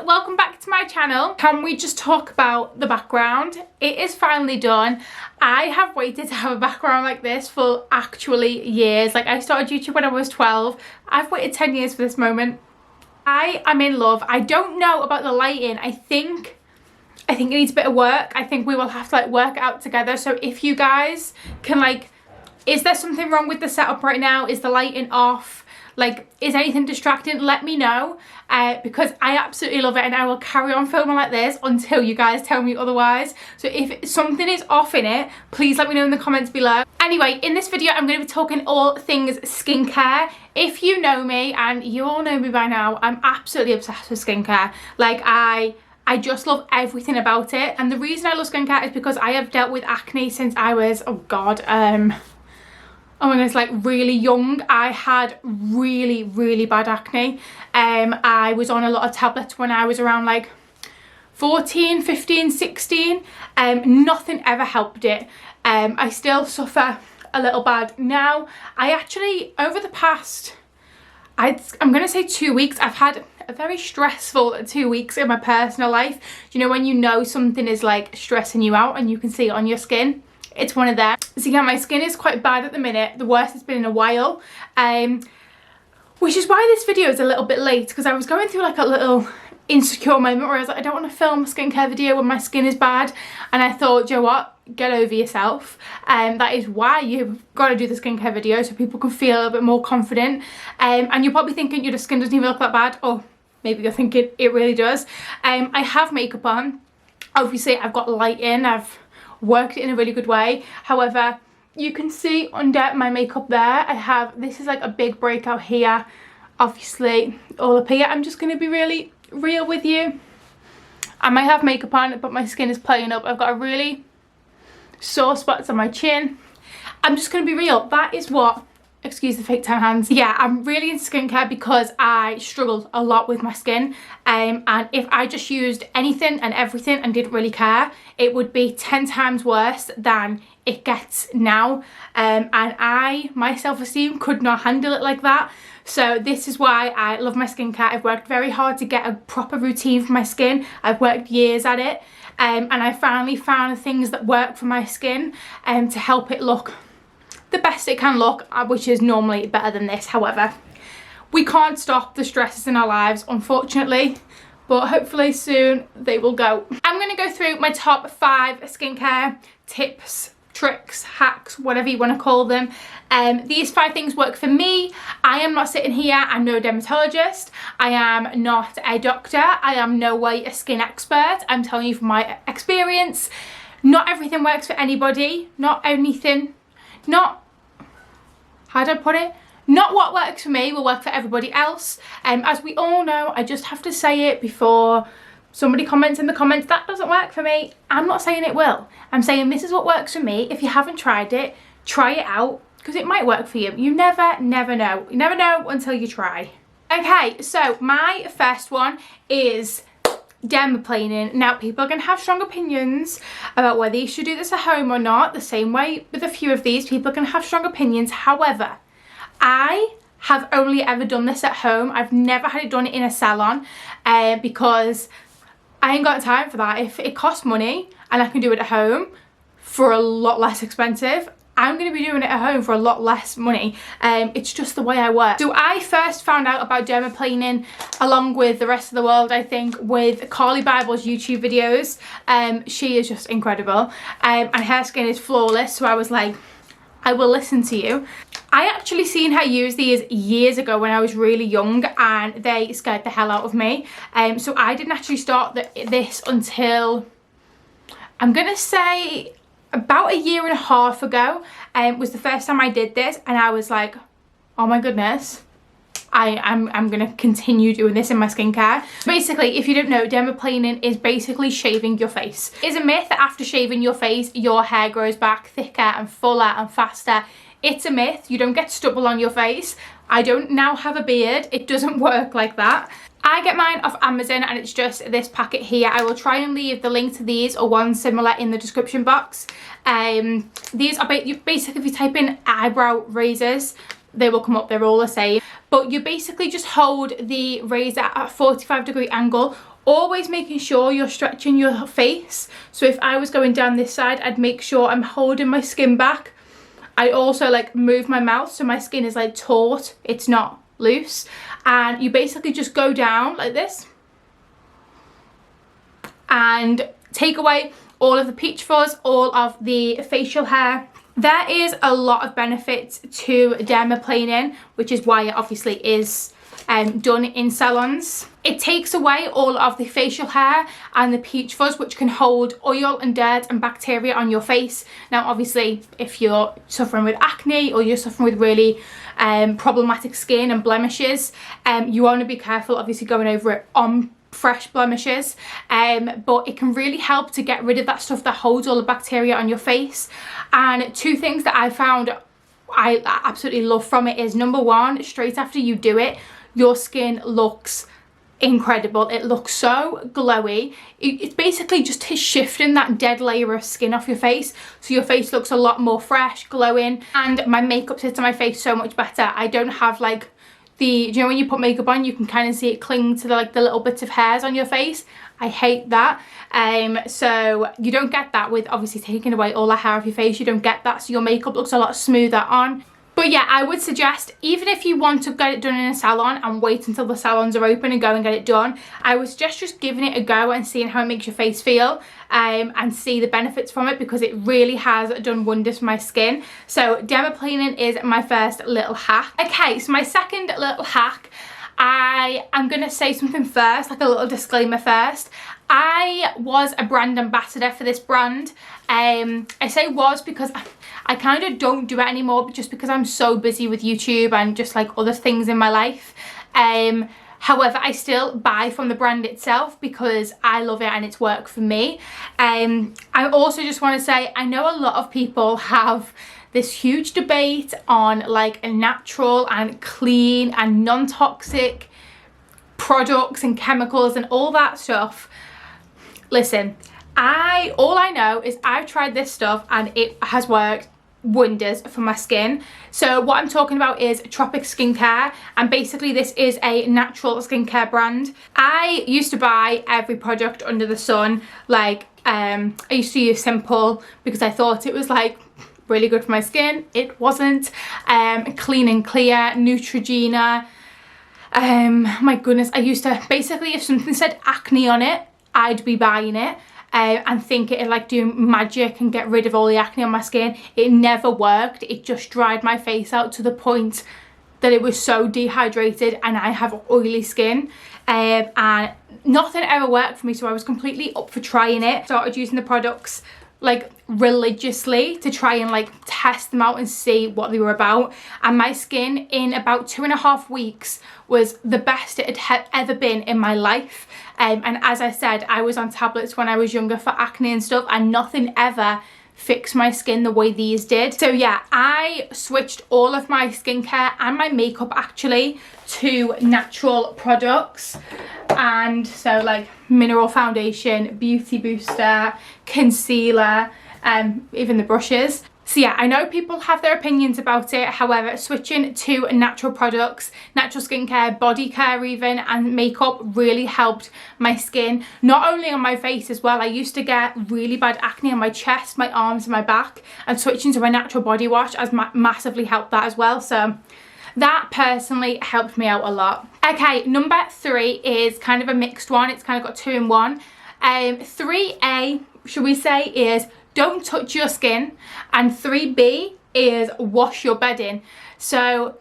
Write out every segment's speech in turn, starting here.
welcome back to my channel. Can we just talk about the background? It is finally done. I have waited to have a background like this for actually years. Like, I started YouTube when I was 12. I've waited 10 years for this moment. I am in love. I don't know about the lighting. I think it needs a bit of work. I think we will have to like work it out together. So if you guys can, like, is there something wrong with the setup right now? Is the lighting off? Like, is anything distracting? Let me know, because I absolutely love it and I will carry on filming like this until you guys tell me otherwise. So if something is off in it, please let me know in the comments below. Anyway, in this video, I'm going to be talking all things skincare. If you know me, and you all know me by now, I'm absolutely obsessed with skincare. Like, I just love everything about it. And the reason I love skincare is because I have dealt with acne since I was, oh god, oh my goodness, like really young. I had really bad acne. I was on a lot of tablets when I was around like 14, 15, 16. Nothing ever helped it. I still suffer a little bad now. I actually, over the past, I'm gonna say 2 weeks, I've had a very stressful 2 weeks in my personal life. You know, when you know something is like stressing you out and you can see it on your skin? It's one of them. So yeah, my skin is quite bad at the minute, the worst it's been in a while, which is why this video is a little bit late, because I was going through like a little insecure moment where I was like, I don't want to film a skincare video when my skin is bad, and I thought, you know what, get over yourself. That is why you've got to do the skincare video, so people can feel a little bit more confident. And you're probably thinking your skin doesn't even look that bad, or maybe you're thinking it really does. I have makeup on. Obviously I've got light in, I've worked it in a really good way. However, you can see under my makeup there, I have, this is like a big breakout here, obviously all up here. I'm just going to be really real with you. I might have makeup on, but my skin is playing up. I've got a really sore spots on my chin. I'm just going to be real. That is what, excuse the fake tan hands. Yeah, I'm really into skincare because I struggled a lot with my skin, and if I just used anything and everything and didn't really care, it would be 10 times worse than it gets now. And my self-esteem could not handle it like that. So this is why I love my skincare. I've worked very hard to get a proper routine for my skin. I've worked years at it, and I finally found things that work for my skin to help it look the best it can look, which is normally better than this. However, we can't stop the stresses in our lives, unfortunately, but hopefully soon they will go. I'm going to go through my top 5 skincare tips, tricks, hacks, whatever you want to call them. These 5 things work for me. I am not sitting here, I'm no dermatologist, I am not a doctor, I am no way a skin expert. I'm telling you from my experience, not everything works for anybody, how do I put it? Not what works for me will work for everybody else. As we all know, I just have to say it before somebody comments in the comments, that doesn't work for me. I'm not saying it will. I'm saying this is what works for me. If you haven't tried it, try it out, because it might work for you. You never know. You never know until you try. Okay, so my first one is dermaplaning. Now, people are going to have strong opinions about whether you should do this at home or not. The same way with a few of these, people are going to have strong opinions. However, I have only ever done this at home. I've never had it done in a salon, because I ain't got time for that. If it costs money and I can do it at home for a lot less expensive, I'm going to be doing it at home for a lot less money. It's just the way I work. So I first found out about dermaplaning, along with the rest of the world, I think, with Carly Bible's YouTube videos. She is just incredible, and her skin is flawless, so I was like, I will listen to you. I actually seen her use these years ago when I was really young, and they scared the hell out of me. So I didn't actually start this until, I'm going to say, about a year and a half ago. Was the first time I did this, and I was like, oh my goodness, I'm gonna continue doing this in my skincare. Basically, if you don't know, dermaplaning is basically shaving your face. It's a myth that after shaving your face, your hair grows back thicker and fuller and faster. It's a myth. You don't get stubble on your face. I don't now have a beard. It doesn't work like that. I get mine off Amazon, and it's just this packet here. I will try and leave the link to these or one similar in the description box. These are basically, if you type in eyebrow razors, they will come up. They're all the same. But you basically just hold the razor at a 45-degree angle Always making sure you're stretching your face. So if I was going down this side, I'd make sure I'm holding my skin back. I also like move my mouth so my skin is like taut, it's not loose. And you basically just go down like this and take away all of the peach fuzz, all of the facial hair. There is a lot of benefits to dermaplaning, which is why it obviously is done in salons. It takes away all of the facial hair and the peach fuzz, which can hold oil and dirt and bacteria on your face. Now obviously if you're suffering with acne or you're suffering with really problematic skin and blemishes, you want to be careful obviously going over it on fresh blemishes, but it can really help to get rid of that stuff that holds all the bacteria on your face. And two things that I found I absolutely love from it is, number one, straight after you do it, your skin looks incredible. It looks so glowy. It's basically just shifting that dead layer of skin off your face, so your face looks a lot more fresh, glowing, and my makeup sits on my face so much better. I don't have like you know when you put makeup on, you can kind of see it cling to the little bits of hairs on your face. I hate that. So you don't get that with obviously taking away all the hair off your face. You don't get that, so your makeup looks a lot smoother on. But yeah, I would suggest, even if you want to get it done in a salon and wait until the salons are open and go and get it done, I would suggest just giving it a go and seeing how it makes your face feel, and see the benefits from it, because it really has done wonders for my skin. So dermaplaning is my first little hack. Okay, so my second little hack, I'm gonna say something first, like a little disclaimer first. I was a brand ambassador for this brand. I say was because I kind of don't do it anymore, but just because I'm so busy with YouTube and just like other things in my life. However, I still buy from the brand itself because I love it and it's worked for me. I also just want to say, I know a lot of people have this huge debate on like natural and clean and non-toxic products and chemicals and all that stuff. Listen, all I know is I've tried this stuff and it has worked wonders for my skin. So what I'm talking about is Tropic Skincare, and basically this is a natural skincare brand. I used to buy every product under the sun. Like I used to use Simple because I thought it was like really good for my skin. It wasn't. Clean and Clear, Neutrogena. My goodness, I used to basically, if something said acne on it, I'd be buying it. And think it'd like do magic and get rid of all the acne on my skin. It never worked. It just dried my face out to the point that it was so dehydrated, and I have oily skin, and nothing ever worked for me. So I was completely up for trying it. Started using the products like religiously to try and like test them out and see what they were about, and my skin in about 2.5 weeks was the best it had ever been in my life. And as I said, I was on tablets when I was younger for acne and stuff, and nothing ever fixed my skin the way these did. So yeah, I switched all of my skincare and my makeup actually to natural products. And so like mineral foundation, beauty booster, concealer, even the brushes. So yeah, I know people have their opinions about it. However, switching to natural products, natural skincare, body care even, and makeup really helped my skin. Not only on my face as well. I used to get really bad acne on my chest, my arms and my back, and switching to a natural body wash has massively helped that as well. So that personally helped me out a lot. Okay, number 3 is kind of a mixed one. It's kind of got 2 in 1. 3A, should we say, is don't touch your skin, and 3B is wash your bedding. So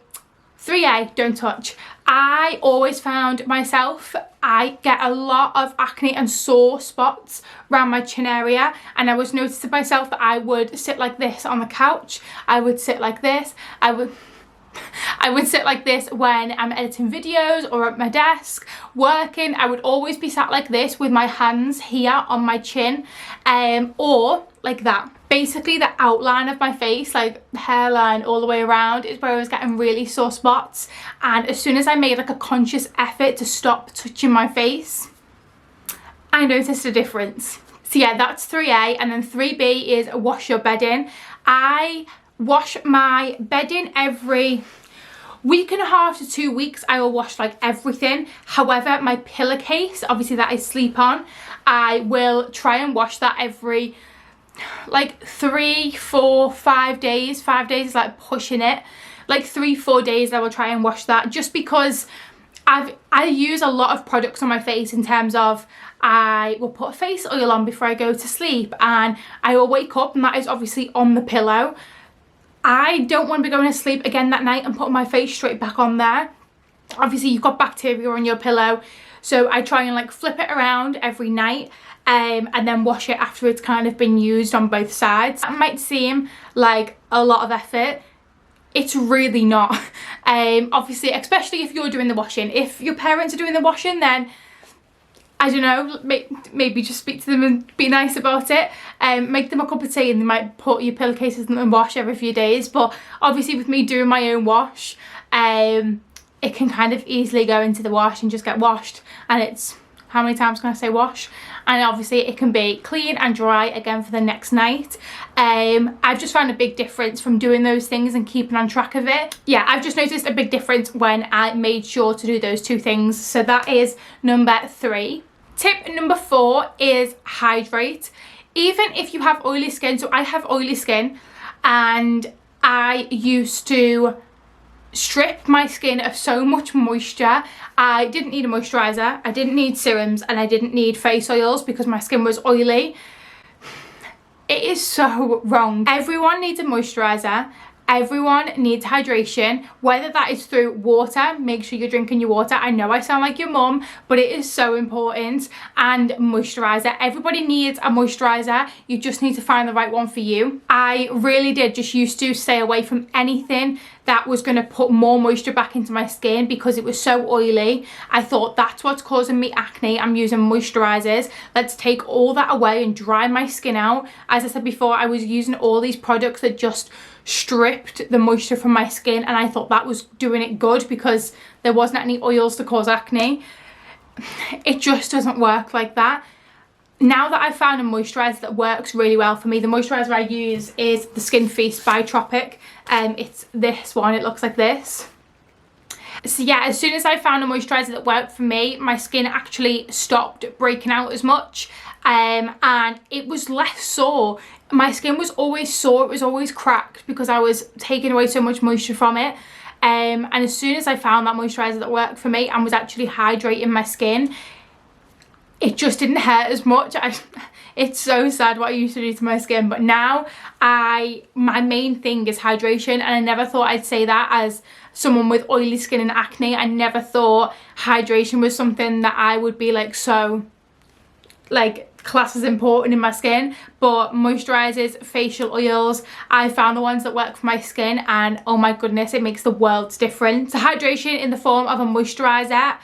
3A, don't touch. I always found myself, I get a lot of acne and sore spots around my chin area, and I was noticing myself that I would sit like this on the couch. I would sit like this. I would sit like this when I'm editing videos or at my desk working. I would always be sat like this with my hands here on my chin, or like that. Basically the outline of my face, like the hairline all the way around, is where I was getting really sore spots. And as soon as I made like a conscious effort to stop touching my face, I noticed a difference. So yeah, that's 3A. And then 3B is wash your bedding. I wash my bedding every week and a half to 2 weeks, I will wash like everything. However, my pillowcase, obviously that I sleep on, I will try and wash that every like 3, 4, 5 days. 5 days is like pushing it. Like 3, 4 days I will try and wash that, just because I use a lot of products on my face, in terms of I will put face oil on before I go to sleep, and I will wake up and that is obviously on the pillow. I don't want to be going to sleep again that night and putting my face straight back on there. Obviously you've got bacteria on your pillow, so I try and like flip it around every night and then wash it after it's kind of been used on both sides. That might seem like a lot of effort. It's really not. Obviously, especially if you're doing the washing. If your parents are doing the washing, then I don't know, maybe just speak to them and be nice about it. Make them a cup of tea and they might put your pillowcases in and wash every few days. But obviously with me doing my own wash, it can kind of easily go into the wash and just get washed. And it's, how many times can I say wash? And obviously it can be clean and dry again for the next night. I've just found a big difference from doing those things and keeping on track of it. Yeah, I've just noticed a big difference when I made sure to do those 2 things. So that is number 3. Tip number 4 is hydrate. Even if you have oily skin, so I have oily skin, and I used to strip my skin of so much moisture. I didn't need a moisturiser, I didn't need serums, and I didn't need face oils because my skin was oily. It is so wrong. Everyone needs a moisturiser. Everyone needs hydration, whether that is through water. Make sure you're drinking your water. I know I sound like your mum, but it is so important. And moisturiser. Everybody needs a moisturiser. You just need to find the right one for you. I really did just used to stay away from anything that was going to put more moisture back into my skin because it was so oily. I thought that's what's causing me acne. I'm using moisturisers. Let's take all that away and dry my skin out. As I said before, I was using all these products that just stripped the moisture from my skin, and I thought that was doing it good because there wasn't any oils to cause acne. It just doesn't work like that. Now that I've found a moisturiser that works really well for me, the moisturiser I use is the Skin Feast by Tropic. It's this one, it looks like this. So yeah, as soon as I found a moisturiser that worked for me, my skin actually stopped breaking out as much, and it was less sore. My skin was always sore, it was always cracked because I was taking away so much moisture from it. And as soon as I found that moisturiser that worked for me and was actually hydrating my skin, it just didn't hurt as much. It's so sad what I used to do to my skin, but now my main thing is hydration, and I never thought I'd say that as someone with oily skin and acne. I never thought hydration was something that I would be like so like class as important in my skin. But moisturisers, facial oils, I found the ones that work for my skin, and oh my goodness, it makes the world's difference. So hydration in the form of a moisturiser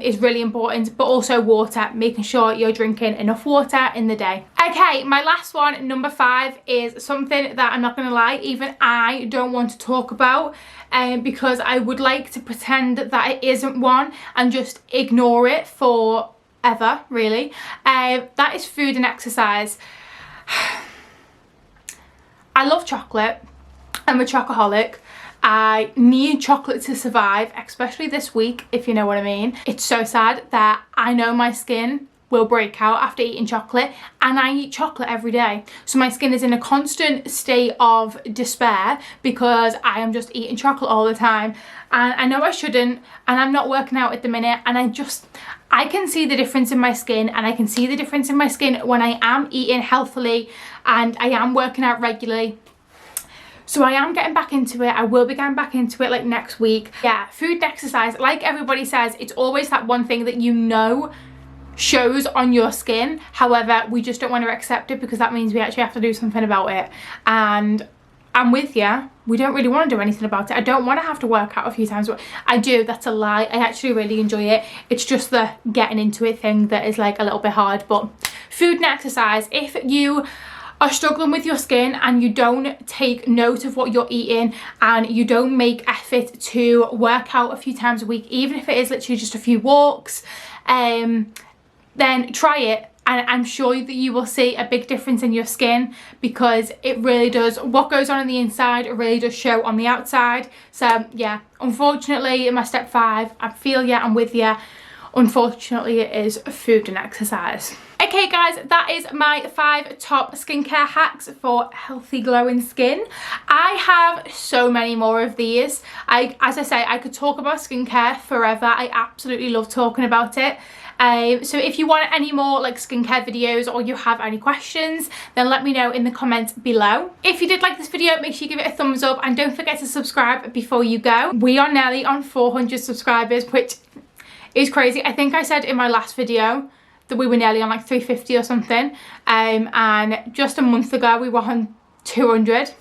is really important, but also water, making sure you're drinking enough water in the day. Okay, my last one, number 5, is something that I'm not gonna lie, even I don't want to talk about, because I would like to pretend that it isn't one and just ignore it forever, really. That is food and exercise. I love chocolate. I'm a chocoholic. I need chocolate to survive, especially this week, if you know what I mean. It's so sad that I know my skin will break out after eating chocolate, and I eat chocolate every day. So my skin is in a constant state of despair because I am just eating chocolate all the time. And I know I shouldn't, and I'm not working out at the minute, and I can see the difference in my skin, and I can see the difference in my skin when I am eating healthily and I am working out regularly. So I am getting back into it. I will be getting back into it like next week. Yeah, food and exercise, like everybody says, it's always that one thing that you know shows on your skin. However, we just don't want to accept it because that means we actually have to do something about it. And I'm with you. We don't really want to do anything about it. I don't want to have to work out a few times. I do, that's a lie. I actually really enjoy it. It's just the getting into it thing that is like a little bit hard. But food and exercise, if you are struggling with your skin and you don't take note of what you're eating and you don't make effort to work out a few times a week, even if it is literally just a few walks, then try it. and I'm sure that you will see a big difference in your skin, because it really does. What goes on the inside, it really does show on the outside. So yeah, unfortunately in my step 5, I feel ya, I'm with ya. Unfortunately, it is food and exercise. Okay guys, that is my 5 top skincare hacks for healthy glowing skin. I have so many more of these. As I say, I could talk about skincare forever. I absolutely love talking about it. So if you want any more like skincare videos, or you have any questions, then let me know in the comments below. If you did like this video, make sure you give it a thumbs up, and don't forget to subscribe before you go. We are nearly on 400 subscribers, which is crazy. I think I said in my last video that we were nearly on like 350 or something, and just a month ago we were on 200.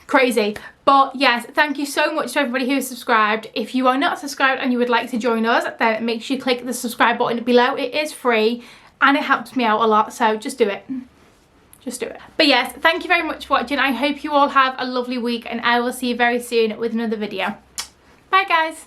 Crazy. But yes, thank you so much to everybody who has subscribed. If you are not subscribed and you would like to join us, then make sure you click the subscribe button below. It is free and it helps me out a lot, so just do it. Just do it. But yes, thank you very much for watching. I hope you all have a lovely week, and I will see you very soon with another video. Bye guys.